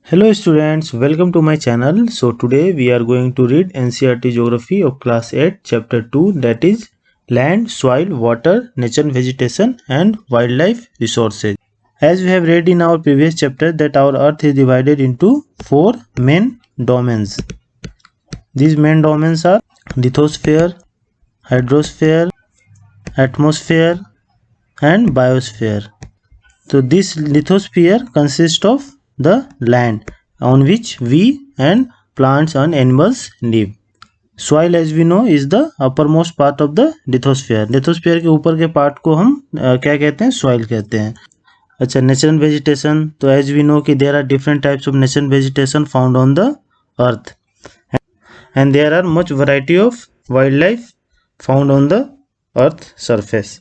Hello students, welcome to my channel. So today we are going to read NCERT Geography of class 8 chapter 2, that is land, soil, water, nature and vegetation and wildlife resources. As we have read in our previous chapter that our earth is divided into four main domains. These main domains are lithosphere, hydrosphere, atmosphere and biosphere. So this lithosphere consists of the land on which we and plants and animals live. Soil as we know is the uppermost part of the lithosphere. lithosphere के ऊपर के part को हम क्या कहते हैं, soil कहते हैं. अच्छा, नेचर एंड वेजिटेशन, तो एज वी नो कि there are different types of nature and vegetation found on the earth and there are much variety of wild life found on the earth surface.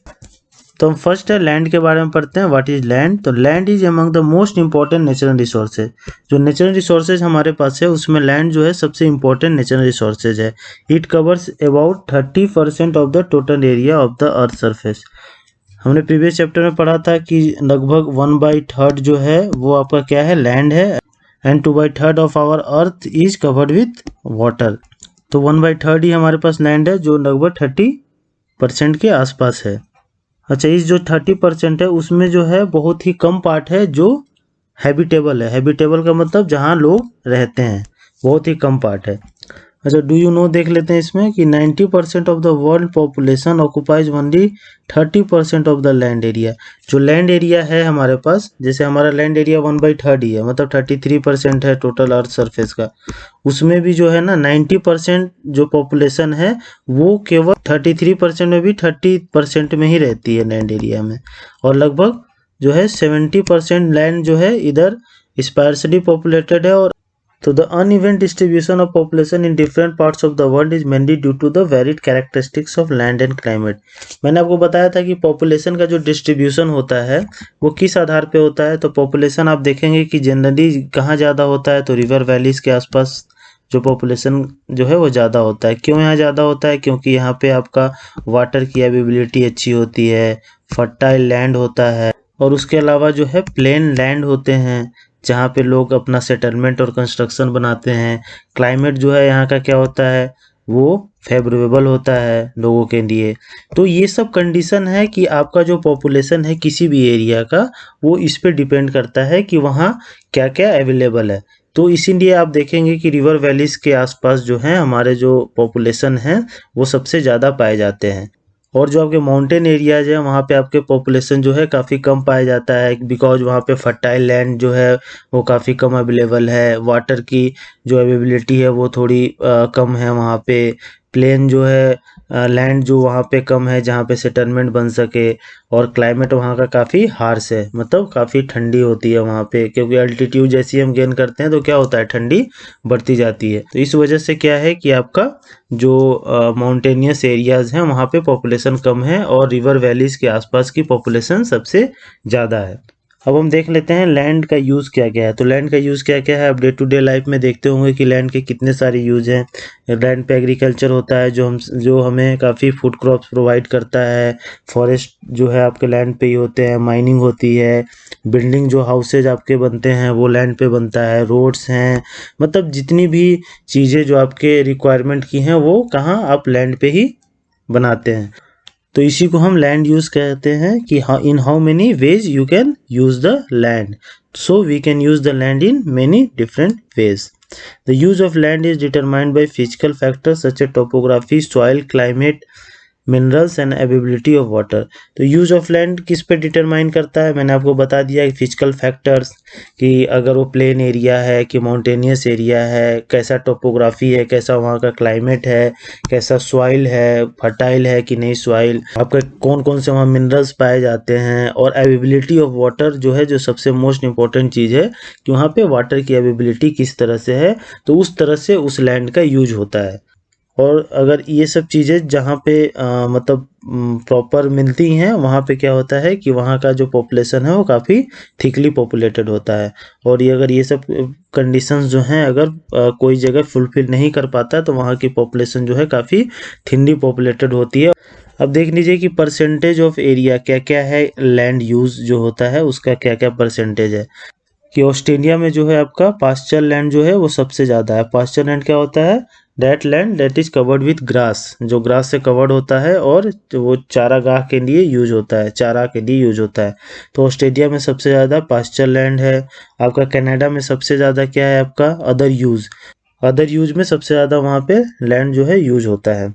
तो हम first है land के बारे में पढ़ते हैं. What is land? तो land is among the most important natural resources. जो नेचुरल रिसोर्सेज हमारे पास है उसमें लैंड जो है सबसे इंपॉर्टेंट नेचुरल रिसोर्सेज है. It covers about 30% of the total area of the earth surface. हमने प्रीवियस चैप्टर में पढ़ा था कि लगभग 1/3 जो है वो आपका क्या है, लैंड है, and 2/3 of our earth is covered with water. तो 1/3 ही हमारे पास लैंड है जो लगभग 30% के आसपास है. अच्छा, इस जो 30% है उसमें जो है बहुत ही कम पार्ट है जो हैबिटेबल है. हैबिटेबल का मतलब जहाँ लोग रहते हैं, बहुत ही कम पार्ट है. अच्छा, डू यू नो देख लेते हैं इसमें कि 90% of the world population occupies only 30% of the land area. जो लैंड एरिया है हमारे पास, जैसे हमारा लैंड एरिया 1/3 ही है, मतलब 33% है टोटल अर्थ सरफेस का. उसमें भी जो है ना 90% जो पॉपुलेशन है वो केवल 33% में भी 30% में ही रहती है लैंड एरिया में. और लगभग जो है 70% लैंड जो है इधर स्पार्सली पॉपुलेटेड है. और तो the uneven distribution of population in different parts of the world is mainly due to the varied characteristics of land and climate. मैंने आपको बताया था कि population का जो distribution होता है वो किस आधार पे होता है. तो population आप देखेंगे कि जनरली कहाँ ज़्यादा होता है, तो रिवर वैलीज के आसपास जो पॉपुलेशन जो है वो ज़्यादा होता है. क्यों यहाँ ज़्यादा होता है? क्योंकि यहाँ पे आपका वाटर की अवेलेबिलिटी अच्छी होती है, फर्टाइल लैंड होता है, और उसके अलावा जो है प्लेन लैंड होते हैं जहाँ पे लोग अपना सेटलमेंट और कंस्ट्रक्शन बनाते हैं. क्लाइमेट जो है यहाँ का क्या होता है, वो फेवरेबल होता है लोगों के लिए. तो ये सब कंडीशन है कि आपका जो पॉपुलेशन है किसी भी एरिया का, वो इस पे डिपेंड करता है कि वहाँ क्या क्या अवेलेबल है. तो इसीलिए आप देखेंगे कि रिवर वैलीज के आसपास जो है हमारे जो पॉपुलेशन है वो सबसे ज़्यादा पाए जाते हैं. और जो आपके माउंटेन एरियाज है वहाँ पे आपके पॉपुलेशन जो है काफ़ी कम पाया जाता है, बिकॉज वहाँ पे फर्टाइल लैंड जो है वो काफ़ी कम अवेलेबल है. वाटर की जो अवेलेबिलिटी है वो थोड़ी कम है वहाँ पे. प्लेन जो है लैंड जो वहाँ पे कम है जहाँ पे सेटलमेंट बन सके. और क्लाइमेट वहाँ का काफ़ी हार्श है, मतलब काफ़ी ठंडी होती है वहाँ पे, क्योंकि अल्टीट्यूड जैसी हम गेन करते हैं तो क्या होता है, ठंडी बढ़ती जाती है. तो इस वजह से क्या है कि आपका जो माउंटेनियस एरियाज़ हैं वहाँ पे पॉपुलेशन कम है और रिवर वैलीज़ के आसपास की पॉपुलेशन सबसे ज़्यादा है. अब हम देख लेते हैं लैंड का यूज़ क्या क्या है. तो लैंड का यूज़ क्या क्या है, अब डे टू डे लाइफ में देखते होंगे कि लैंड के कितने सारे यूज़ हैं. लैंड पे एग्रीकल्चर होता है जो हमें काफ़ी फूड क्रॉप्स प्रोवाइड करता है. फॉरेस्ट जो है आपके लैंड पे ही होते हैं. माइनिंग होती है. बिल्डिंग जो हाउसेज आपके बनते हैं वो लैंड पे बनता है. रोड्स हैं, मतलब जितनी भी चीज़ें जो आपके रिक्वायरमेंट की हैं वो कहाँ आप लैंड पे ही बनाते हैं. तो इसी को हम लैंड यूज़ कहते हैं कि in how many ways you can use the land. So we can use the land in many different ways. The use of land is determined by physical factors such as topography, soil, climate, minerals and availability of water. तो use of land किस पे determine करता है, मैंने आपको बता दिया physical factors, कि अगर वो प्लेन एरिया है कि माउंटेनियस एरिया है, कैसा टोपोग्राफी है, कैसा वहाँ का क्लाइमेट है, कैसा सॉइल है, फर्टाइल है कि नहीं सॉइल, आपका कौन कौन से वहाँ मिनरल्स पाए जाते हैं, और अवेलेबिलिटी ऑफ वाटर जो है, जो सबसे मोस्ट इंपॉर्टेंट चीज़ है कि वहाँ पे वाटर की अवेलेबिलिटी किस तरह से है, तो उस तरह से उस लैंड का यूज होता है. और अगर ये सब चीज़ें जहाँ पे मतलब प्रॉपर मिलती हैं वहाँ पे क्या होता है कि वहाँ का जो पॉपुलेशन है वो काफ़ी थिकली पॉपुलेटेड होता है. और ये अगर ये सब कंडीशंस जो हैं अगर कोई जगह फुलफिल नहीं कर पाता है तो वहाँ की पॉपुलेशन जो है काफ़ी थिनली पॉपुलेटेड होती है. अब देख लीजिए कि परसेंटेज ऑफ एरिया क्या क्या है, लैंड यूज़ जो होता है उसका क्या क्या परसेंटेज है. कि ऑस्ट्रेलिया में जो है आपका पास्चर लैंड जो है वो सबसे ज़्यादा है। पास्चर लैंड क्या होता है? That land that is covered with grass, जो ग्रास से कवर्ड होता है और वो चारागाह के लिए यूज होता है, चारा के लिए यूज होता है। तो ऑस्ट्रेलिया में सबसे ज़्यादा पास्चर लैंड है। आपका कनाडा में सबसे ज़्यादा क्या है आपका? Other use. अदर यूज में सबसे ज़्यादा वहाँ पे लैंड जो है यूज होता है।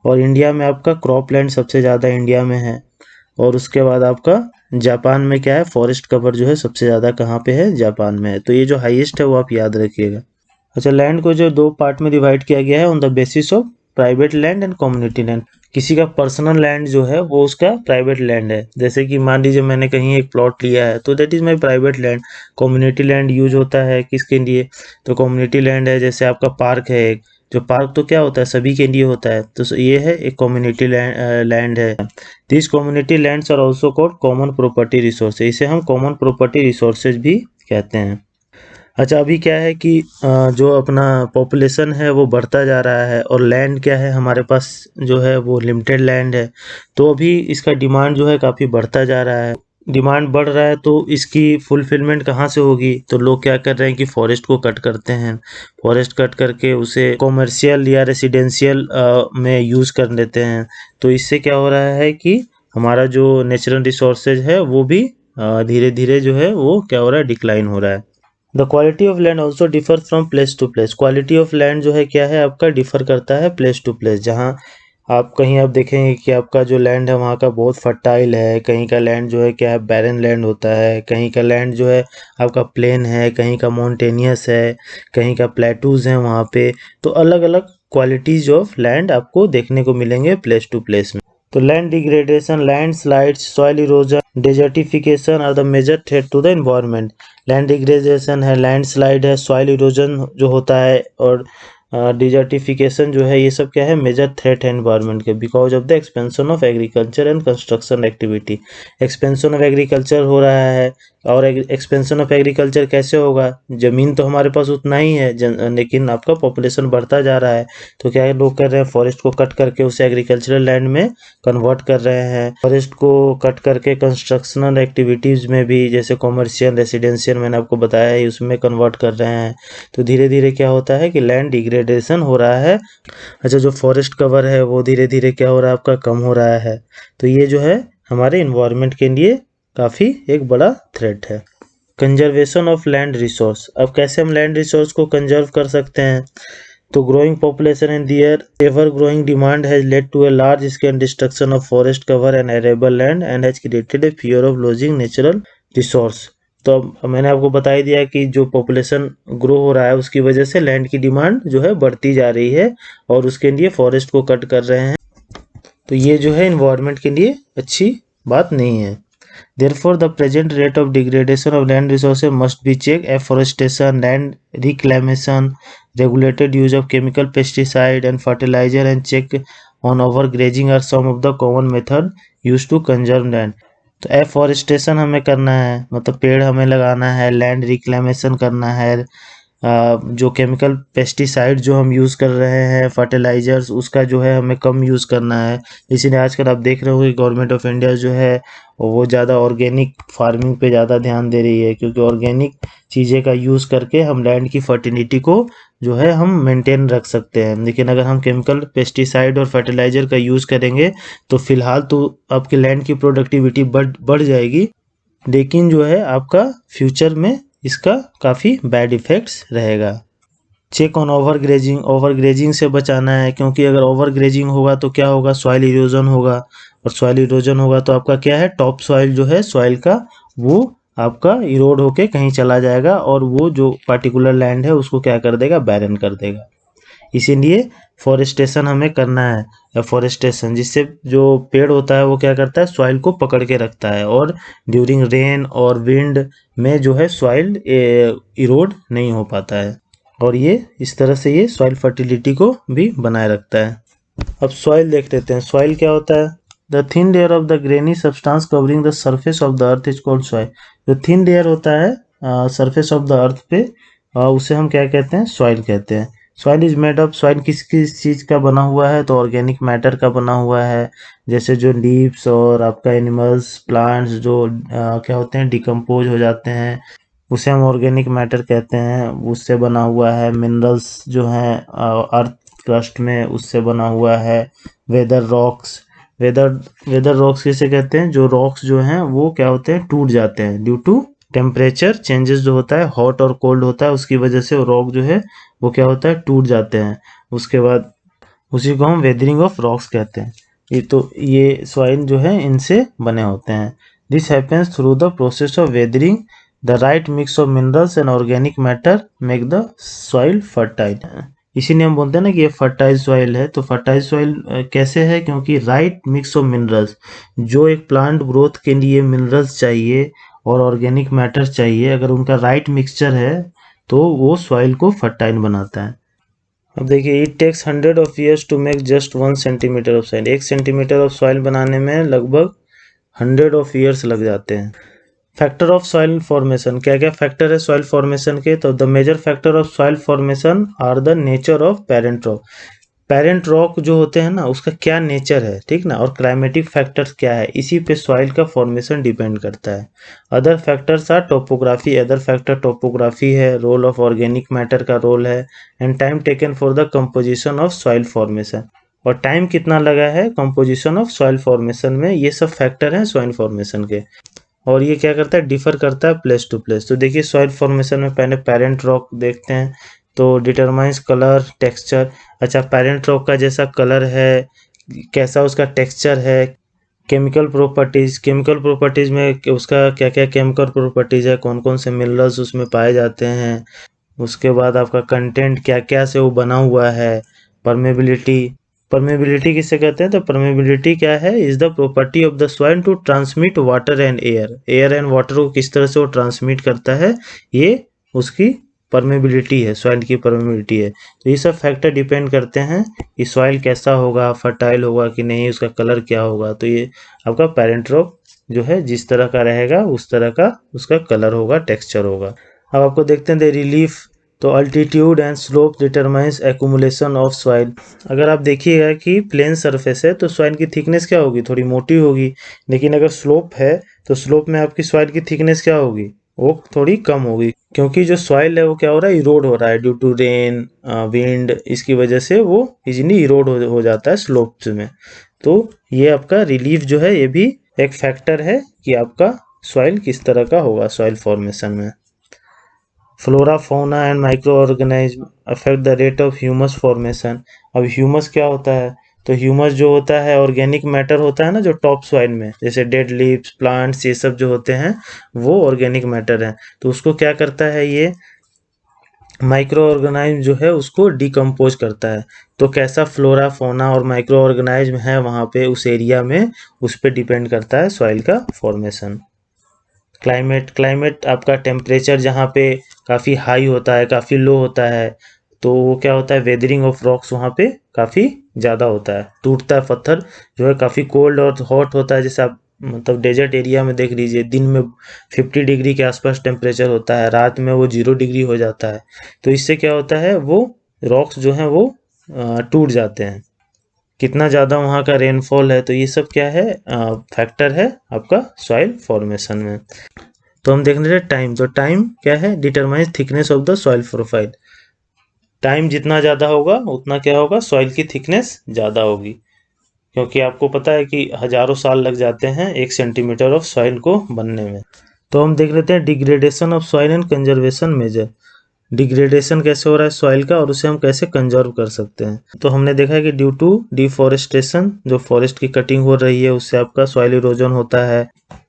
और इंडिया में आपका क्रॉप लैंड सबसे ज़्यादा इंडिया में है। और उसके बाद आपका जापान में क्या है? फॉरेस्ट कवर जो है सबसे ज़्यादा कहाँ पे है? जापान में है। तो ये जो हाईएस्ट है वो आप याद रखिएगा। अच्छा, लैंड को जो दो पार्ट में डिवाइड किया गया है on the basis of private land and community land. किसी का पर्सनल लैंड जो है वो उसका प्राइवेट लैंड है। जैसे कि मान लीजिए मैंने कहीं एक प्लॉट लिया है तो that is my private land. Community land use होता है किसके लिए? तो कम्युनिटी लैंड है जैसे आपका पार्क है एक, जो पार्क तो क्या होता है? सभी के लिए होता है। तो ये है एक कम्युनिटी लैंड है। This community lands are also called common property resources. इसे हम कॉमन प्रॉपर्टी रिसोर्सेज भी कहते हैं। अच्छा, अभी क्या है कि जो अपना पॉपुलेशन है वो बढ़ता जा रहा है और लैंड क्या है हमारे पास जो है वो लिमिटेड लैंड है। तो अभी इसका डिमांड जो है काफ़ी बढ़ता जा रहा है। डिमांड बढ़ रहा है तो इसकी फुलफिलमेंट कहाँ से होगी? तो लोग क्या कर रहे हैं कि फॉरेस्ट को कट करते हैं। फॉरेस्ट कट करके उसे कॉमर्शियल या रेसिडेंशियल में यूज़ कर लेते हैं। तो इससे क्या हो रहा है कि हमारा जो नेचुरल रिसोर्सेज है वो भी धीरे धीरे जो है वो क्या हो रहा है? डिक्लाइन हो रहा है। The quality of land also differ from place to place. Quality of land जो है क्या है आपका? डिफर करता है प्लेस टू प्लेस। जहाँ आप कहीं आप देखेंगे कि आपका जो लैंड है वहाँ का बहुत फर्टाइल है, कहीं का लैंड जो है क्या है? बैरन लैंड होता है, कहीं का लैंड जो है आपका प्लेन है, कहीं का माउंटेनियस है, कहीं का प्लेटूज है वहाँ पे। तो अलग अलग क्वालिटीज ऑफ लैंड आपको देखने को मिलेंगे प्लेस टू प्लेस में। तो land degradation, landslides, soil erosion, desertification are the major threat to the environment. Land degradation है, लैंडस्लाइड है, सॉइल इरोजन जो होता है और डिजर्टिफिकेशन जो है, ये सब क्या है? मेजर थ्रेट है एनवायरनमेंट के because of the expansion of agriculture and construction activity. Expansion of agriculture हो रहा है और एक्सपेंशन ऑफ एग्रीकल्चर कैसे होगा? जमीन तो हमारे पास उतना ही है लेकिन आपका पॉपुलेशन बढ़ता जा रहा है। तो क्या है लोग कर रहे हैं? फॉरेस्ट को कट करके उसे एग्रीकल्चरल लैंड में कन्वर्ट कर रहे हैं। फॉरेस्ट को कट करके कंस्ट्रक्शनल एक्टिविटीज में भी, जैसे कॉमर्शियल रेसिडेंशियल मैंने आपको बताया है, उसमें कन्वर्ट कर रहे हैं। तो धीरे धीरे क्या होता है कि लैंड डिग्रेडेशन हो रहा है। अच्छा, जो फॉरेस्ट कवर है वो धीरे धीरे क्या हो रहा है आपका? कम हो रहा है। तो ये जो है हमारे इन्वायरमेंट के लिए काफ़ी एक बड़ा थ्रेट है। Conservation of land resource. अब कैसे हम लैंड रिसोर्स को कंजर्व कर सकते हैं? तो growing population and their ever-growing demand has led to a large-scale destruction of forest cover and arable land and has created a fear of losing natural resource। तो अब मैंने आपको बता ही दिया कि जो पॉपुलेशन ग्रो हो रहा है उसकी वजह से लैंड की डिमांड जो है बढ़ती जा रही है और उसके लिए फॉरेस्ट को कट कर रहे हैं। तो ये जो है इन्वायरमेंट के लिए अच्छी बात नहीं है। Therefore, the present rate of degradation of land resources must be checked. Afforestation, land reclamation, regulated use of chemical pesticide and fertilizer, and check on overgrazing are some of the common method used to conserve land. तो afforestation हमें करना है, मतलब पेड़ हमें लगाना है, land reclamation करना है, जो केमिकल पेस्टिसाइड जो हम यूज़ कर रहे हैं, फर्टिलाइजर्स, उसका जो है हमें कम यूज़ करना है। इसीलिए आजकल आप देख रहे हो कि गवर्नमेंट ऑफ इंडिया जो है वो ज़्यादा ऑर्गेनिक फार्मिंग पे ज़्यादा ध्यान दे रही है, क्योंकि ऑर्गेनिक चीज़ें का यूज़ करके हम लैंड की फर्टिलिटी को जो है हम मेंटेन रख सकते हैं। लेकिन अगर हम केमिकल पेस्टिसाइड और फर्टिलाइज़र का यूज़ करेंगे तो फिलहाल तो आपके लैंड की प्रोडक्टिविटी बढ़ जाएगी, लेकिन जो है आपका फ्यूचर में इसका काफ़ी बैड इफ़ेक्ट्स रहेगा। Check on overgrazing. ओवरग्रेजिंग से बचाना है, क्योंकि अगर ओवरग्रेजिंग होगा तो क्या होगा? सॉइल इरोजन होगा, और सॉइल इरोजन होगा तो आपका क्या है? टॉप सॉइल जो है सॉइल का वो आपका इरोड होके कहीं चला जाएगा और वो जो पार्टिकुलर लैंड है उसको क्या कर देगा? बैरन कर देगा। इसीलिए फॉरेस्टेशन हमें करना है। एफॉरेस्टेशन जिससे जो पेड़ होता है वो क्या करता है? सॉइल को पकड़ के रखता है और ड्यूरिंग रेन और विंड में जो है सॉइल इरोड नहीं हो पाता है, और ये इस तरह से ये सॉइल फर्टिलिटी को भी बनाए रखता है। अब सॉइल देख लेते हैं। सॉइल क्या होता है? The thin layer of the granny substance covering the surface of the earth is called soil. जो थिन लेयर होता है सरफेस ऑफ द अर्थ पे, उसे हम क्या कहते हैं? सॉइल कहते हैं। Soil is made of, soil किस किस चीज़ का बना हुआ है? तो ऑर्गेनिक मैटर का बना हुआ है, जैसे जो लीव्स और आपका एनिमल्स प्लांट्स जो क्या होते हैं? डिकम्पोज हो जाते हैं, उसे हम ऑर्गेनिक मैटर कहते हैं। उससे बना हुआ है मिनरल्स जो हैं अर्थ क्रस्ट में, उससे बना हुआ है। Weather rocks, weather weather rocks किसे कहते हैं? जो रॉक्स जो हैं वो क्या होते हैं, टूट जाते हैं ड्यू टू टेम्परेचर चेंजेस जो होता है, हॉट और कोल्ड होता है, उसकी वजह से रॉक जो है वो क्या होता है, टूट जाते हैं। उसके बाद उसी को हम वेदरिंग ऑफ रॉक्स कहते हैं। ये सॉइल जो है इनसे बने होते हैं। This happens through the process of weathering. The right mix of minerals and organic matter make the soil fertile. इसीलिए हम बोलते हैं ना कि ये फर्टाइल सॉइल है। तो फर्टाइल सॉइल कैसे है? क्योंकि राइट मिक्स ऑफ मिनरल्स, जो एक प्लांट ग्रोथ के लिए मिनरल्स चाहिए और ऑर्गेनिक मैटर चाहिए, अगर उनका राइट मिक्सचर है तो वो सॉइल को फर्टाइल बनाता है। अब देखिए, it takes 100 to make just 1 centimetre of soil. 1 centimetre of soil बनाने में लगभग 100 लग जाते हैं। फैक्टर ऑफ सॉइल फॉर्मेशन, क्या क्या फैक्टर है सॉइल फॉर्मेशन के? तो the major factor of soil formation are the nature of parent rock. Parent rock जो होते हैं ना, उसका क्या नेचर है, ठीक ना, और क्लाइमेटिक फैक्टर्स क्या है, इसी पे सॉइल का फॉर्मेशन डिपेंड करता है। Other factors are topography, other factor topography है, रोल ऑफ ऑर्गेनिक मैटर का रोल है, and time taken for the composition of soil formation, और टाइम कितना लगा है कंपोजिशन ऑफ सॉइल फॉर्मेशन में। ये सब फैक्टर हैं सॉइल फॉर्मेशन के। और ये क्या करता है, डिफर करता है प्लेस टू प्लेस। तो देखिए, सॉइल फॉर्मेशन में पहले पेरेंट रॉक देखते हैं। तो डिटरमाइंस कलर टेक्सचर। अच्छा, पेरेंट रॉक का जैसा कलर है, कैसा उसका टेक्सचर है। केमिकल प्रॉपर्टीज, केमिकल प्रॉपर्टीज में उसका क्या क्या केमिकल प्रॉपर्टीज है, कौन कौन से मिनरल्स उसमें पाए जाते हैं। उसके बाद आपका कंटेंट क्या क्या से वो बना हुआ है। परमेबिलिटी, परमेबिलिटी किसे कहते हैं? तो परमेबिलिटी क्या है, is the property of the soil to transmit water and air. Air and water को किस तरह से वो ट्रांसमिट करता है, ये उसकी परमेबिलिटी है, सॉइल की परमेबिलिटी है। तो ये सब फैक्टर डिपेंड करते हैं कि सॉइल कैसा होगा, फर्टाइल होगा कि नहीं, उसका कलर क्या होगा। तो ये आपका पेरेंट रॉक जो है जिस तरह का रहेगा उस तरह का उसका कलर होगा, टेक्सचर होगा। अब आपको देखते हैं द रिलीफ। तो altitude and slope determines accumulation of soil. अगर आप देखिएगा कि प्लेन सरफेस है तो सॉइल की थिकनेस क्या होगी, थोड़ी मोटी होगी। लेकिन अगर स्लोप है तो स्लोप में आपकी सॉइल की थिकनेस क्या होगी, वो थोड़ी कम होगी, क्योंकि जो सॉइल है वो क्या हो रहा है, इरोड हो रहा है ड्यू टू रेन, विंड, इसकी वजह से वो इजीली इरोड हो जाता है स्लोप्स में। तो ये आपका रिलीफ जो है ये भी एक फैक्टर है कि आपका सॉइल किस तरह का होगा सॉइल फॉर्मेशन में। Flora, fauna and micro organism affect the rate of humus formation. अब ह्यूमस क्या होता है? तो ह्यूमस जो होता है ऑर्गेनिक मैटर होता है ना, जो टॉप सॉइल में, जैसे डेड लीव्स, प्लांट्स, ये सब जो होते हैं वो ऑर्गेनिक मैटर है। तो उसको क्या करता है, ये माइक्रो ऑर्गेनाइज्म जो है उसको डिकम्पोज करता है। तो कैसा फ्लोरा, फौना और माइक्रो ऑर्गेनाइज्म है वहाँ पे उस एरिया में, उस पर डिपेंड करता है सॉइल का फॉर्मेशन। क्लाइमेट, क्लाइमेट आपका टेम्परेचर जहाँ पे काफ़ी हाई होता है, काफ़ी लो होता है, तो वो क्या होता है, वेदरिंग ऑफ रॉक्स वहाँ पे काफ़ी ज़्यादा होता है, टूटता है पत्थर जो है। काफ़ी कोल्ड और हॉट होता है, जैसे आप मतलब डेजर्ट एरिया में देख लीजिए, दिन में 50 डिग्री के आसपास टेम्परेचर होता है, रात में वो 0 डिग्री हो जाता है। तो इससे क्या होता है, वो रॉक्स जो हैं वो टूट जाते हैं। कितना ज़्यादा वहाँ का रेनफॉल है, तो ये सब क्या है, फैक्टर है आपका सॉइल फॉर्मेशन में। तो हम देख रहे हैं टाइम। तो टाइम क्या है, determines thickness of the soil profile. Time जितना ज़्यादा होगा उतना क्या होगा, सॉइल की थिकनेस ज़्यादा होगी, क्योंकि आपको पता है कि हजारों साल लग जाते हैं 1 सेंटीमीटर ऑफ सॉइल को बनने में। तो हम देख लेते हैं degradation of soil and conservation measure. Degradation कैसे हो रहा है सॉइल का और उसे हम कैसे कंजर्व कर सकते हैं। तो हमने देखा है कि ड्यू टू डिफॉरेस्टेशन, जो फॉरेस्ट की कटिंग हो रही है उससे आपका सॉइल इरोजन होता है।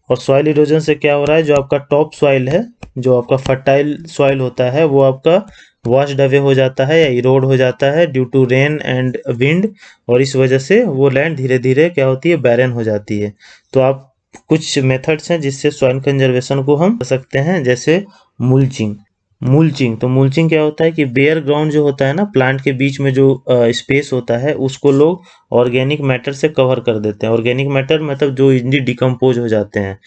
और सॉइल इरोजन से क्या हो रहा है, जो आपका टॉप सॉइल है, जो आपका फर्टाइल सॉइल होता है, वो आपका वॉश्ड अवे हो जाता है या इरोड हो जाता है due to rain and wind. और इस वजह से वो लैंड धीरे धीरे क्या होती है, बैरन हो जाती है। तो आप कुछ मेथड्स हैं जिससे सॉइल कंजर्वेशन को हम कर सकते हैं, जैसे मुल्चिंग। मुल्चिंग, तो मुल्चिंग क्या होता है कि बेयर ग्राउंड जो होता है ना, प्लांट के बीच में जो स्पेस होता है, उसको लोग ऑर्गेनिक मैटर से कवर कर देते हैं। ऑर्गेनिक मैटर मतलब जो इजीली डिकम्पोज हो जाते हैं,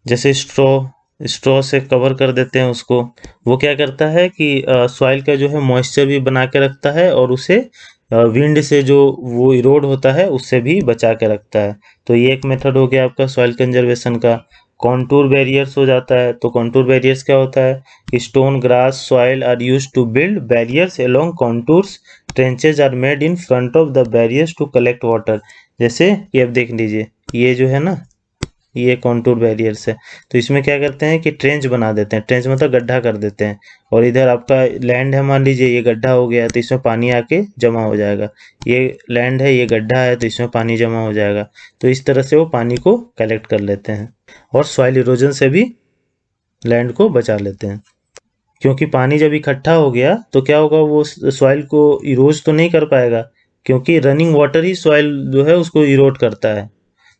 जैसे स्ट्रॉ, स्ट्रॉ से कवर कर देते हैं उसको। वो क्या करता है कि सॉइल का जो है मॉइस्चर भी बना के रखता है और उसे विंड से जो वो इरोड होता है उससे भी बचा के रखता है। तो ये एक मेथड हो गया आपका सॉइल कंजर्वेशन का। कॉन्टूर बैरियर्स हो जाता है। तो कॉन्टूर बैरियर्स क्या होता है कि stone, grass, soil are used to build barriers along contours, trenches are made in front of the barriers to collect water. जैसे ये अब देख लीजिए, ये जो है ना, ये कॉन्टूर बैरियर्स है। तो इसमें क्या करते हैं कि ट्रेंच बना देते हैं, ट्रेंच मतलब गड्ढा कर देते हैं, और इधर आपका लैंड है, मान लीजिए ये गड्ढा हो गया तो इसमें पानी आके जमा हो जाएगा, ये लैंड है, ये गड्ढा है तो इसमें पानी जमा हो जाएगा। तो इस तरह से वो पानी को कलेक्ट कर लेते हैं और सॉइल इरोजन से भी लैंड को बचा लेते हैं। क्योंकि पानी जब इकट्ठा हो गया तो क्या होगा, वो सॉइल को इरोज तो नहीं कर पाएगा, क्योंकि रनिंग वाटर ही सॉइल जो है उसको इरोड करता है।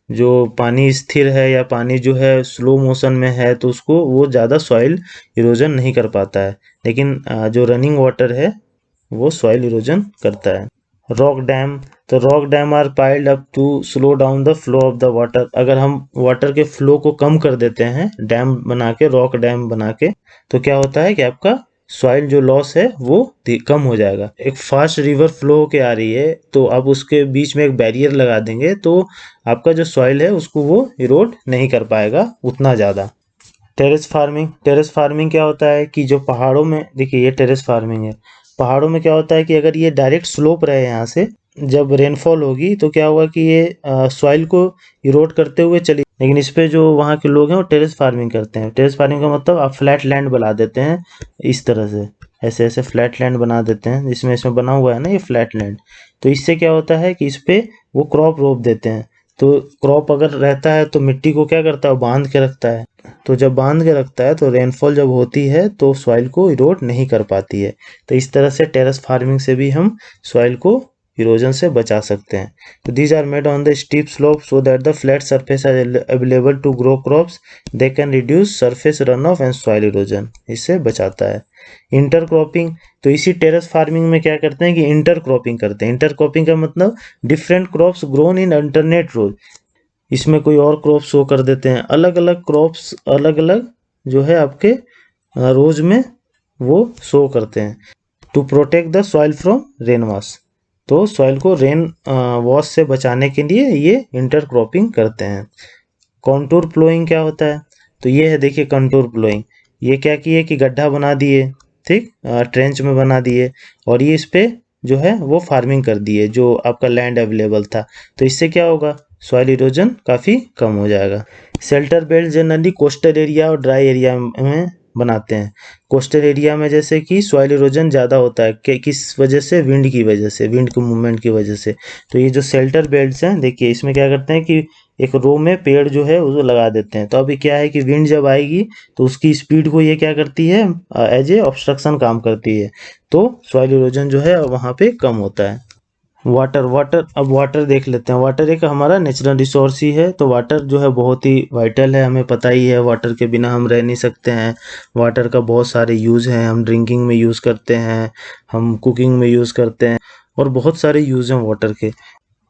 जो पानी स्थिर है या पानी जो है स्लो मोशन में है तो उसको वो ज़्यादा सॉइल इरोजन नहीं कर पाता है, लेकिन जो रनिंग वाटर है वो सॉइल इरोजन करता है। रॉक डैम, तो rock dam are piled up to slow down the flow of the water. अगर हम वाटर के फ्लो को कम कर देते हैं डैम बना के, रॉक डैम बना के, तो क्या होता है कि आपका सॉइल जो लॉस है वो कम हो जाएगा। एक फास्ट रिवर फ्लो होके आ रही है तो आप उसके बीच में एक बैरियर लगा देंगे तो आपका जो सॉइल है उसको वो इरोड नहीं कर पाएगा उतना ज़्यादा। टेरेस फार्मिंग, टेरेस फार्मिंग क्या होता है कि जो पहाड़ों में, देखिए ये टेरेस फार्मिंग है, पहाड़ों में क्या होता है कि अगर ये डायरेक्ट स्लोप रहे यहाँ से, जब रेनफॉल होगी तो क्या होगा कि ये सॉइल को इरोड करते हुए चली, लेकिन इस पे जो वहाँ के लोग हैं वो टेरेस फार्मिंग करते हैं। टेरेस फार्मिंग का मतलब आप फ्लैट लैंड बना देते हैं इस तरह से, ऐसे ऐसे फ्लैट लैंड बना देते हैं, जिसमें इसमें बना हुआ है ना ये फ्लैट लैंड। तो इससे क्या होता है कि इस पे वो क्रॉप रोप देते हैं। तो क्रॉप अगर रहता है तो मिट्टी को क्या करता है, बांध के रखता है। तो जब बांध के रखता है तो रेनफॉल जब होती है तो सॉइल को इरोड नहीं कर पाती है। तो इस तरह से टेरेस फार्मिंग से भी हम सॉइल को इरोजन से बचा सकते हैं। तो these are made on the steep slope so that the flat surface are available to grow crops, they can reduce surface run off and soil erosion, इससे बचाता है। इंटर क्रॉपिंग, तो इसी टेरेस फार्मिंग में क्या करते हैं कि इंटर क्रॉपिंग करते हैं। इंटर क्रॉपिंग का मतलब different crops grown in alternate rows, इसमें कोई और क्रॉप शो कर देते हैं, अलग अलग क्रॉप्स अलग अलग जो है आपके रोज में वो शो करते हैं। To protect the soil from rain wash, तो सॉइल को रेन वॉश से बचाने के लिए ये इंटर क्रॉपिंग करते हैं। कॉन्टूर प्लोइंग क्या होता है, तो ये है देखिए कॉन्टूर प्लोइंग, ये क्या किए कि गड्ढा बना दिए, ठीक, ट्रेंच में बना दिए, और ये इस पे जो है वो फार्मिंग कर दिए जो आपका लैंड अवेलेबल था। तो इससे क्या होगा, सॉइल इरोजन काफ़ी कम हो जाएगा। Shelter belt generally coastal area और ड्राई एरिया में बनाते हैं। कोस्टल एरिया में जैसे कि सॉइल इरोजन ज़्यादा होता है, किस वजह से, विंड की वजह से, विंड के मूवमेंट की वजह से। तो ये जो शेल्टर बेल्ट्स हैं, देखिए इसमें क्या करते हैं कि एक रो में पेड़ जो है उसको लगा देते हैं। तो अभी क्या है कि विंड जब आएगी तो उसकी स्पीड को ये क्या करती है, एज ए ऑब्स्ट्रक्शन काम करती है, तो सॉइल इरोजन जो है वहाँ पे कम होता है। वाटर, वाटर, अब वाटर देख लेते हैं। वाटर एक हमारा नेचुरल रिसोर्स ही है, तो वाटर जो है बहुत ही वाइटल है, हमें पता ही है वाटर के बिना हम रह नहीं सकते हैं। वाटर का बहुत सारे यूज़ हैं, हम ड्रिंकिंग में यूज़ करते हैं, हम कुकिंग में यूज़ करते हैं, और बहुत सारे यूज़ हैं वाटर के।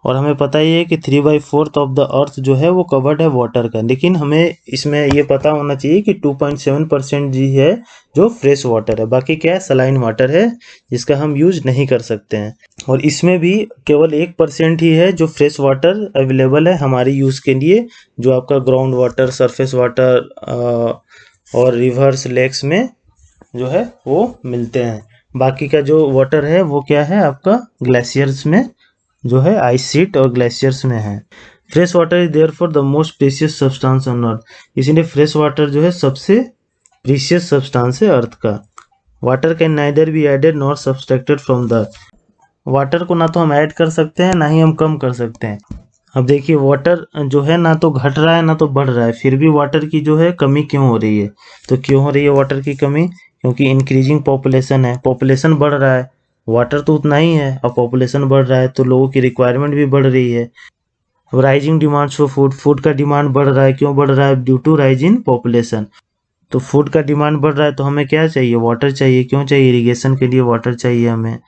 और हमें पता ही है कि 3/4 ऑफ द अर्थ जो है वो कवर्ड है वाटर का, लेकिन हमें इसमें ये पता होना चाहिए कि 2.7% जी है जो फ्रेश वाटर है, बाकी क्या है, सलाइन वाटर है जिसका हम यूज नहीं कर सकते हैं। और इसमें भी केवल 1% ही है जो फ्रेश वाटर अवेलेबल है हमारे यूज़ के लिए, जो आपका ग्राउंड वाटर, सरफेस वाटर और रिवर्स लेक्स में जो है वो मिलते हैं। बाकी का जो वाटर है वो क्या है आपका ग्लेशियर्स में जो है, आइस शीट और ग्लेशियर्स में है। Fresh water is there for the most precious substance on earth, इसीलिए फ्रेश वाटर जो है सबसे प्रीशियस सब्सटेंस है अर्थ का। Water can neither be added nor subtracted from the, water को ना तो हम ऐड कर सकते हैं ना ही हम कम कर सकते हैं। अब देखिए वाटर जो है ना तो घट रहा है ना तो बढ़ रहा है, फिर भी वाटर की जो है कमी क्यों हो रही है, तो क्यों हो रही है वाटर की कमी, क्योंकि इंक्रीजिंग पॉपुलेशन है, पॉपुलेशन बढ़ रहा है, वाटर तो उतना ही है, और पॉपुलेशन बढ़ रहा है तो लोगों की रिक्वायरमेंट भी बढ़ रही है। Rising demand for food, food का डिमांड बढ़ रहा है, क्यों बढ़ रहा है, ड्यू टू राइजिंग पॉपुलेशन। तो फूड का डिमांड बढ़ रहा है तो हमें क्या चाहिए, वाटर चाहिए, क्यों चाहिए, इरिगेशन के लिए वाटर चाहिए हमें।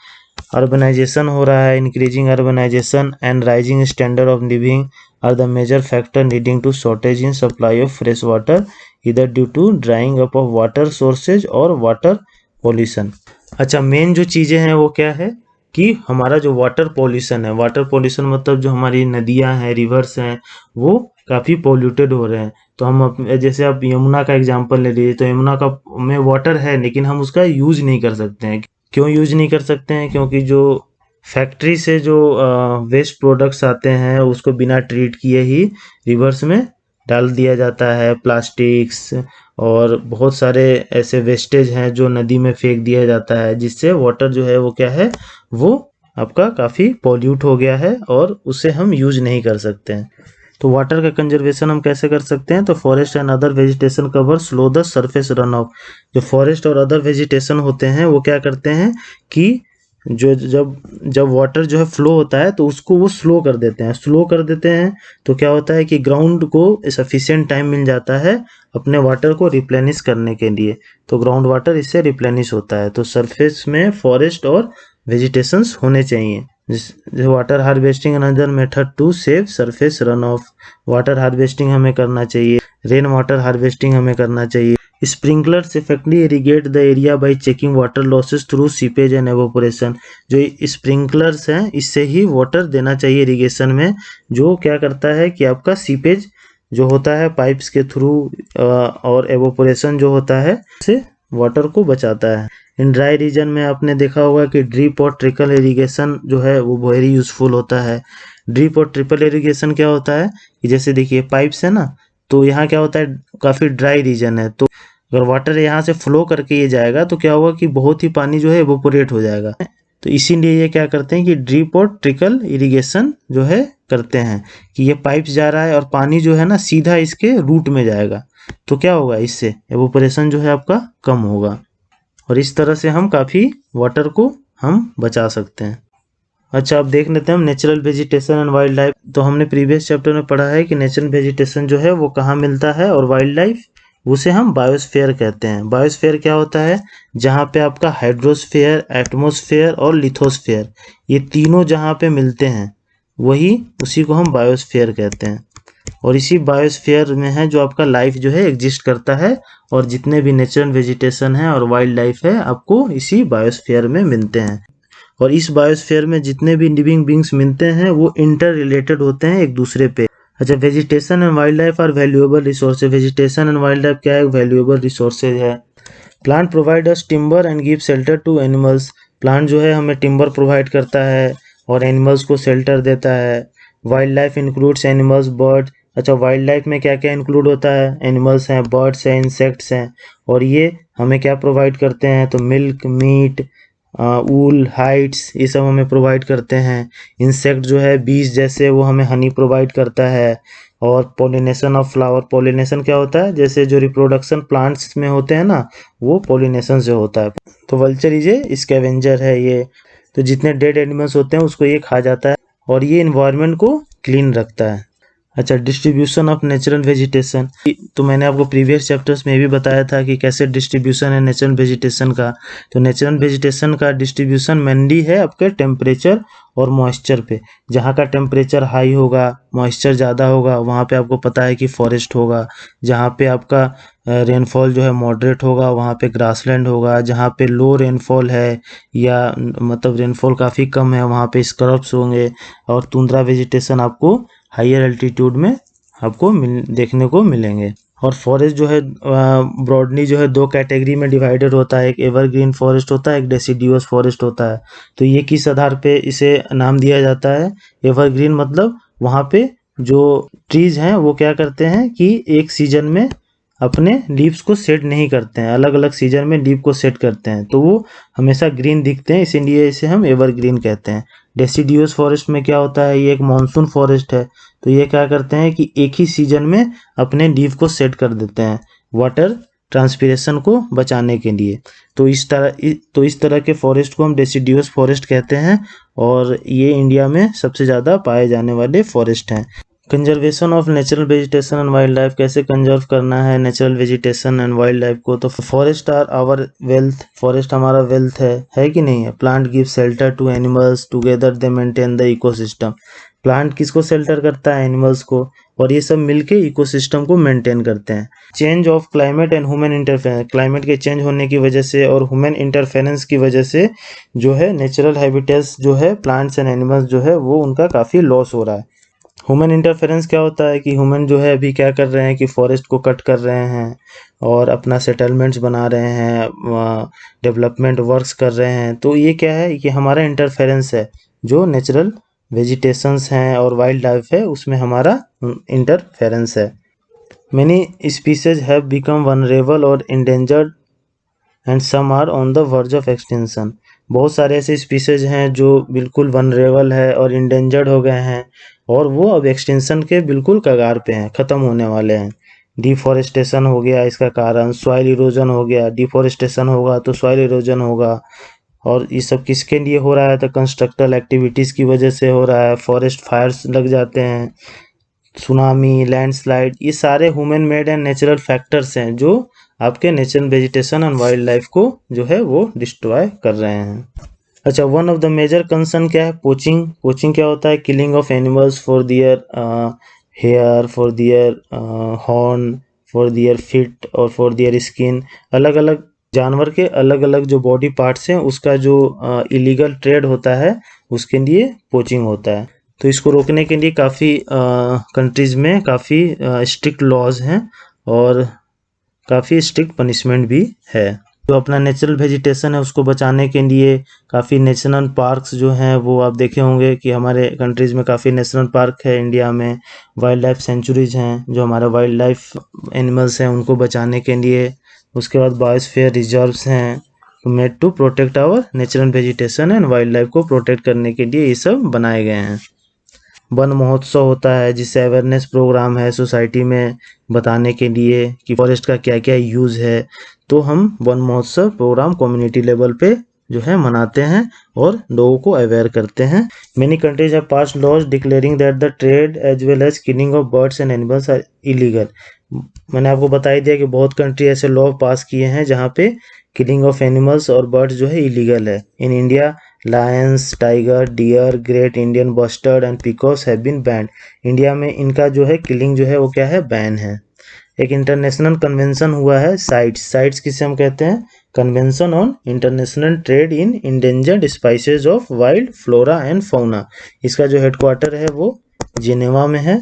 अर्बनाइजेशन हो रहा है, increasing urbanisation and rising standard of living are the major factor leading to shortage in supply of fresh water, either due to drying up of water sources और वाटर पॉल्यूशन। अच्छा, main जो चीज़ें हैं वो क्या है कि हमारा जो वाटर पॉल्यूशन है, वाटर पॉल्यूशन मतलब जो हमारी नदियां हैं, रिवर्स हैं, वो काफ़ी पोल्यूटेड हो रहे हैं। तो हम जैसे आप यमुना का एग्जांपल ले लीजिए, तो यमुना का में वाटर है लेकिन हम उसका यूज़ नहीं कर सकते हैं। क्यों यूज़ नहीं कर सकते हैं? क्योंकि जो फैक्ट्री से जो वेस्ट प्रोडक्ट्स आते हैं उसको बिना ट्रीट किए ही रिवर्स में डाल दिया जाता है। प्लास्टिक्स और बहुत सारे ऐसे वेस्टेज हैं जो नदी में फेंक दिया जाता है, जिससे वाटर जो है वो क्या है, वो आपका काफ़ी पॉल्यूट हो गया है और उसे हम यूज नहीं कर सकते हैं। तो वाटर का कंजर्वेशन हम कैसे कर सकते हैं? तो forest and other vegetation cover slow the surface run of. जो फॉरेस्ट और अदर वेजिटेशन होते हैं वो क्या करते हैं कि जो जब जब वाटर जो है फ्लो होता है तो उसको वो स्लो कर देते हैं। स्लो कर देते हैं तो क्या होता है कि ग्राउंड को सफिशिएंट टाइम मिल जाता है अपने वाटर को रिप्लेनिश करने के लिए। तो ग्राउंड वाटर इससे रिप्लेनिश होता है। तो सरफेस में फॉरेस्ट और वेजिटेशंस होने चाहिए। Water harvesting another method to save surface run off. Water harvesting हमें करना चाहिए, रेन वाटर हार्वेस्टिंग हमें करना चाहिए। Sprinklers effectively irrigate the area by checking water losses through seepage and evaporation. जो स्प्रिंकलर्स हैं इससे ही वाटर देना चाहिए इरिगेशन में, जो क्या करता है कि आपका सीपेज जो होता है पाइप्स के थ्रू और एवोपोरेशन जो होता है से वाटर को बचाता है। इन ड्राई रीजन में आपने देखा होगा कि ड्रिप और ट्रिकल इरिगेशन जो है वो वेरी यूजफुल होता है। ड्रिप और ट्रिपल इरिगेशन क्या होता है कि जैसे देखिए पाइप्स है ना, तो यहाँ क्या होता है काफ़ी ड्राई रीजन है, तो अगर वाटर यहाँ से फ्लो करके ये जाएगा तो क्या होगा कि बहुत ही पानी जो है एवोपोरेट हो जाएगा। तो इसीलिए ये क्या करते हैं कि ड्रिप और ट्रिकल इरिगेशन जो है करते हैं कि ये पाइप्स जा रहा है और पानी जो है ना सीधा इसके रूट में जाएगा। तो क्या होगा, इससे एवोपोरेशन जो है आपका कम होगा और इस तरह से हम काफ़ी वाटर को हम बचा सकते हैं। अच्छा, अब देख लेते हैं हम natural vegetation and wild life. तो हमने प्रीवियस चैप्टर में पढ़ा है कि नेचुरल वेजिटेशन जो है वो कहाँ मिलता है और वाइल्ड लाइफ उसे हम बायोस्फीयर कहते हैं। बायोस्फीयर क्या होता है? जहाँ पे आपका हाइड्रोस्फीयर, एटमॉस्फेयर और लिथोस्फीयर ये तीनों जहाँ पे मिलते हैं वही उसी को हम बायोस्फीयर कहते हैं। और इसी बायोस्फीयर में है जो आपका लाइफ जो है एग्जिस्ट करता है और जितने भी नेचुरल वेजिटेशन है और वाइल्ड लाइफ है आपको इसी बायोस्फीयर में मिलते हैं। और इस बायोस्फीयर में जितने भी लिविंग बींग्स मिलते हैं वो इंटर रिलेटेड होते हैं एक दूसरे पे। अच्छा, vegetation and wild life are valuable resources. Vegetation and wild life क्या है? वैल्यूएबल रिसोर्सेज है। Plant provide us timber and give shelter to animals. Plant जो है हमें टिम्बर प्रोवाइड करता है और एनिमल्स को शेल्टर देता है। Wild life includes animals, bird. अच्छा, वाइल्ड लाइफ में क्या क्या इंक्लूड होता है? एनिमल्स हैं, बर्ड्स हैं, इंसेक्ट्स हैं। और ये हमें क्या प्रोवाइड करते हैं? तो मिल्क, मीट, ऊल, हाइड्स ये सब हमें प्रोवाइड करते हैं। इंसेक्ट जो है बीज जैसे वो हमें हनी प्रोवाइड करता है। और पोलिनेशन ऑफ फ्लावर। पोलिनेशन क्या होता है? जैसे जो रिप्रोडक्शन प्लांट्स में होते हैं ना वो पोलिनेशन से होता है। तो वल्चर ये स्कैवेंजर है ये। तो जितने डेड एनिमल्स होते हैं उसको ये खा जाता है और ये इन्वायरमेंट को क्लीन रखता है। अच्छा, डिस्ट्रीब्यूशन ऑफ नेचुरल वेजिटेशन। तो मैंने आपको प्रीवियस चैप्टर्स में भी बताया था कि कैसे डिस्ट्रीब्यूशन है नेचुरल वेजिटेशन का। तो नेचुरल वेजिटेशन का डिस्ट्रीब्यूशन मेनली है आपके टेम्परेचर और मॉइस्चर पे। जहाँ का टेम्परेचर हाई होगा, मॉइस्चर ज़्यादा होगा, वहाँ पे आपको पता है कि फॉरेस्ट होगा। जहाँ पे आपका रेनफॉल जो है मॉडरेट होगा वहाँ पे ग्रासलैंड होगा। जहाँ पे लो रेनफॉल है या मतलब रेनफॉल काफ़ी कम है वहाँ पे स्क्रब्स होंगे। और तुंद्रा वेजिटेशन आपको हायर एल्टीट्यूड में आपको देखने को मिलेंगे। और फॉरेस्ट जो है ब्रॉडली जो है दो कैटेगरी में डिवाइडेड होता है। एक एवरग्रीन फॉरेस्ट होता है, एक डेसिडियस फॉरेस्ट होता है। तो ये किस आधार पे इसे नाम दिया जाता है? एवरग्रीन मतलब वहाँ पे जो ट्रीज हैं वो क्या करते हैं कि एक सीजन में अपने लीव्स को सेट नहीं करते हैं, अलग अलग सीजन में लीव को सेट करते हैं, तो वो हमेशा ग्रीन दिखते हैं, इसीलिए इसे हम एवरग्रीन कहते हैं। डेसिडियस फॉरेस्ट में क्या होता है? ये एक मानसून फॉरेस्ट है। तो ये क्या करते हैं कि एक ही सीजन में अपने लीव को सेट कर देते हैं वाटर ट्रांसपिरेशन को बचाने के लिए। तो इस तरह के फॉरेस्ट को हम डेसिडियस फॉरेस्ट कहते हैं और ये इंडिया में सबसे ज़्यादा पाए जाने वाले फॉरेस्ट हैं। Conservation of natural vegetation and wild life. कैसे कंजर्व करना है natural vegetation and wild life को? तो forest are our wealth. Forest हमारा वेल्थ है कि नहीं है? Plant give shelter to animals, together they maintain the ecosystem. Plant किसको शेल्टर करता है? एनिमल्स को, और ये सब मिलके इकोसिस्टम को मेंटेन करते हैं। Change of climate and human interference. Climate के चेंज होने की वजह से और ह्यूमन इंटरफेरेंस की वजह से जो है नेचुरल हैबिटेट्स जो है प्लांट्स एंड एनिमल्स जो है वो उनका काफ़ी लॉस हो रहा है। ह्यूमन इंटरफेरेंस क्या होता है कि ह्यूमन जो है अभी क्या कर रहे हैं कि फॉरेस्ट को कट कर रहे हैं और अपना सेटलमेंट्स बना रहे हैं, डेवलपमेंट वर्क्स कर रहे हैं। तो ये क्या है, ये हमारा इंटरफेरेंस है। जो नेचुरल वेजिटेशंस हैं और वाइल्ड लाइफ है उसमें हमारा इंटरफेरेंस है। Many species have become vulnerable और endangered and some are on the verge of extinction. बहुत सारे ऐसे स्पीसीज हैं जो बिल्कुल वनरेबल है और इंडेंजर्ड हो गए हैं और वो अब एक्सटिंक्शन के बिल्कुल कगार पे हैं, ख़त्म होने वाले हैं। डिफॉरेस्टेशन हो गया इसका कारण, सॉइल इरोजन हो गया, डिफॉरेस्टेशन होगा तो सॉइल इरोजन होगा। और ये सब किसके लिए हो रहा है, तो कंस्ट्रक्टल एक्टिविटीज़ की वजह से हो रहा है। फॉरेस्ट फायर्स लग जाते हैं, सुनामी, लैंडस्लाइड, ये सारे human made and natural factors हैं जो आपके natural vegetation and wild life को जो है वो डिस्ट्रॉय कर रहे हैं। अच्छा, one of the major concern क्या है, पोचिंग। पोचिंग क्या होता है, killing of animals for their hair, for their horn, for their feet और फॉर दियर स्किन। अलग अलग जानवर के अलग अलग जो बॉडी पार्ट्स हैं उसका जो इलीगल ट्रेड होता है उसके लिए पोचिंग होता है। तो इसको रोकने के लिए काफ़ी कंट्रीज़ में काफ़ी स्ट्रिक्ट लॉज हैं और काफ़ी स्ट्रिक्ट पनिशमेंट भी है। जो अपना नेचुरल वेजिटेशन है उसको बचाने के लिए काफ़ी नेशनल पार्क्स जो हैं वो आप देखे होंगे कि हमारे कंट्रीज़ में काफ़ी नेशनल पार्क है। इंडिया में वाइल्ड लाइफ सेंचुरीज हैं जो हमारे वाइल्ड लाइफ एनिमल्स हैं उनको बचाने के लिए। उसके बाद बायोस्फीयर रिजर्व्स हैं made to protect our natural vegetation and wild life को प्रोटेक्ट करने के लिए ये सब बनाए गए हैं। वन महोत्सव होता है जिससे अवेयरनेस प्रोग्राम है सोसाइटी में बताने के लिए कि फॉरेस्ट का क्या क्या यूज़ है। तो हम वन महोत्सव प्रोग्राम कम्युनिटी लेवल पे जो है मनाते हैं और लोगों को अवेयर करते हैं। Many countries have pass laws declaring that the trade as well as killing of birds and animals are illegal. मैंने आपको बता ही दिया कि बहुत कंट्री ऐसे लॉ पास किए हैं जहाँ पे किलिंग ऑफ एनिमल्स और बर्ड्स जो है इलीगल है। In India lions, tiger, deer, great Indian bustard and peacocks have been banned. India में इनका जो है किलिंग जो है वो क्या है, बैन है। एक इंटरनेशनल कन्वेंशन हुआ है साइट्स। साइट्स किसे हम कहते हैं, convention on international trade in endangered spices of wild flora and fauna. इसका जो हेडक्वार्टर है वो जिनेवा में है,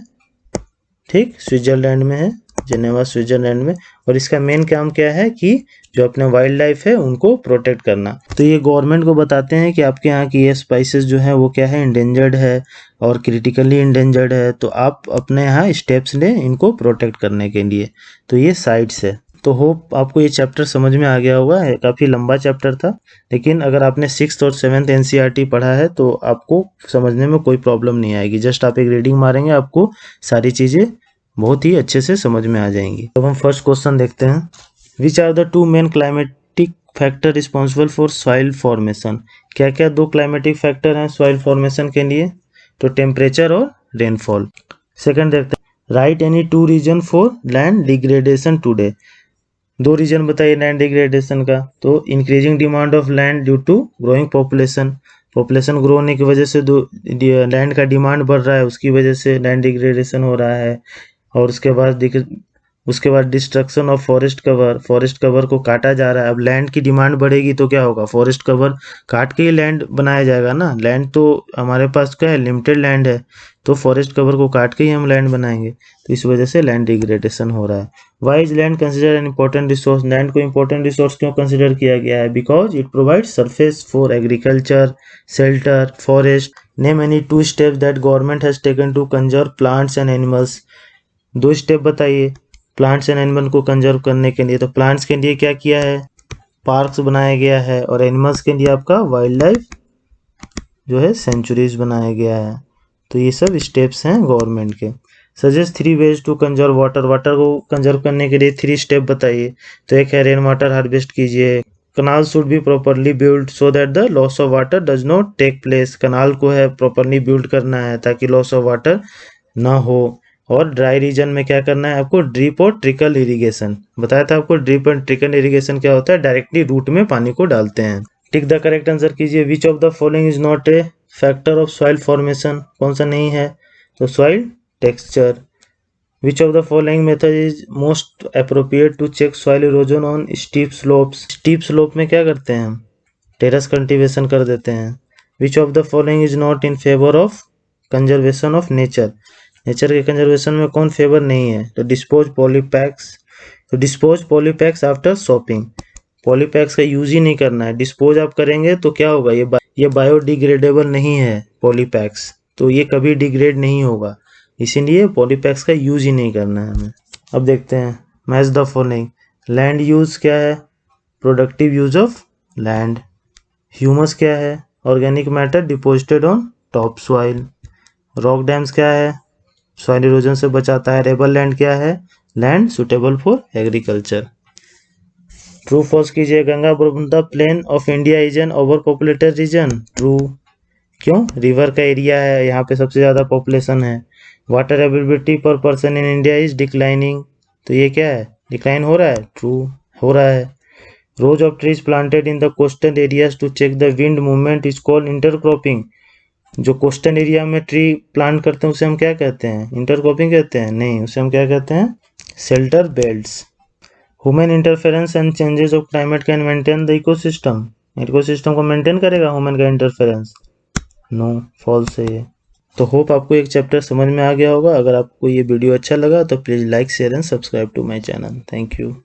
ठीक, स्विट्जरलैंड में है, जिनेवा स्विट्जरलैंड में। और इसका मेन काम क्या है कि जो अपने वाइल्ड लाइफ है उनको प्रोटेक्ट करना। तो ये गवर्नमेंट को बताते हैं कि आपके यहाँ की ये स्पाइसेस जो है वो क्या है, इंडेंजर्ड है और क्रिटिकली इंडेंजर्ड है, तो आप अपने यहाँ स्टेप्स लें इनको प्रोटेक्ट करने के लिए। तो ये साइट्स है। तो होप आपको ये चैप्टर समझ में आ गया होगा। काफ़ी लंबा चैप्टर था लेकिन अगर आपने 6th और 7th एनसीईआरटी पढ़ा है तो आपको समझने में कोई प्रॉब्लम नहीं आएगी। जस्ट आप एक रीडिंग मारेंगे आपको सारी चीज़ें बहुत ही अच्छे से समझ में आ जाएंगी। अब हम फर्स्ट क्वेश्चन देखते हैं। Which are the two main climatic factor responsible for soil formation. क्या क्या दो क्लाइमेटिक फैक्टर हैं सॉइल फॉर्मेशन के लिए, तो टेम्परेचर और रेनफॉल। सेकंड देखते हैं, write any two reason for land degradation today. दो रीजन बताइए लैंड डिग्रेडेशन का। तो increasing demand of land due to growing population. Population grow होने की वजह से लैंड का डिमांड बढ़ रहा है, उसकी वजह से लैंड डिग्रेडेशन हो रहा है। और उसके बाद destruction of forest cover. Forest cover को काटा जा रहा है। अब लैंड की डिमांड बढ़ेगी तो क्या होगा, फॉरेस्ट कवर काट के ही लैंड बनाया जाएगा ना। लैंड तो हमारे पास क्या है, लिमिटेड लैंड है, तो फॉरेस्ट कवर को काट के ही हम लैंड बनाएंगे। तो इस वजह से लैंड डिग्रेडेशन हो रहा है। Why is land consider an important resource. Land को इंपॉर्टेंट रिसोर्स क्यों कंसिडर किया गया है, because it provide surface for agriculture, shelter, forest. Name any two steps that government has taken to conserve plants and animals. दो step बताइए plants and animal को conserve करने के लिए। तो प्लांट्स के लिए क्या किया है, पार्क्स बनाया गया है, और एनिमल्स के लिए आपका वाइल्ड लाइफ जो है सेंचुरीज बनाया गया है। तो ये सब स्टेप्स हैं गवर्नमेंट के। Suggest 3 ways to conserve water. Water को कंजर्व करने के लिए 3 स्टेप बताइए। तो एक है रेन वाटर हार्वेस्ट कीजिए। Canal should be properly build so that the loss of water does not take place. Canal को है प्रॉपरली बिल्ड करना है ताकि लॉस ऑफ वाटर ना हो। और ड्राई रीजन में क्या करना है आपको, ड्रिप और ट्रिकल इरिगेशन। बताया था आपको ड्रिप एंड ट्रिकल इरिगेशन क्या होता है, डायरेक्टली रूट में पानी को डालते हैं। टिक द करेक्ट आंसर कीजिए। Which of the following is not a factor of soil formation. कौन सा नहीं है, तो soil texture. Which of the following method is most appropriate to check soil erosion on steep slopes. Steep slope में क्या करते हैं हम, टेरेस कल्टीवेशन कर देते हैं। विच of the following is not in favour of conservation of nature. Nature के conservation में कौन फेवर नहीं है? तो डिस्पोज पॉलीपैक्स, तो डिस्पोज पॉलीपैक्स आफ्टर शॉपिंग, पॉलीपैक्स का यूज ही नहीं करना है। डिस्पोज आप करेंगे तो क्या होगा, ये बायोडिग्रेडेबल नहीं है पॉलीपैक्स, तो ये कभी डिग्रेड नहीं होगा, इसीलिए पॉलीपैक्स का यूज ही नहीं करना है हमें। अब देखते हैं match the following. Land use क्या है? Productive use of land. Humus क्या है? Organic matter deposited on top soil. Rock dams क्या है? सॉइल इरोजन से बचाता है। रेबल लैंड क्या है? Land suitable for agriculture. True false कीजिए। Ganga Brahmaputra plain of India is an overpopulated region. True. क्यों? रिवर का एरिया है, यहाँ पे सबसे ज्यादा पॉपुलेशन है। Water availability per person in India is declining, तो ये क्या है? डिक्लाइन हो रहा है। ट्रू, हो रहा है। Rows of trees planted in the coastal areas to check the wind movement is called intercropping. जो कोस्टल एरिया में ट्री प्लांट करते हैं उसे हम क्या कहते हैं? इंटरक्रॉपिंग कहते हैं? नहीं, उसे हम क्या कहते हैं? Shelter belts. Human interference and changes of climate can maintain the ecosystem, ecosystem को मेंटेन करेगा ह्यूमन का इंटरफेरेंस? नो, फॉल्स है ये। तो होप आपको एक चैप्टर समझ में आ गया होगा। अगर आपको ये वीडियो अच्छा लगा तो please like share and subscribe to my channel. Thank you.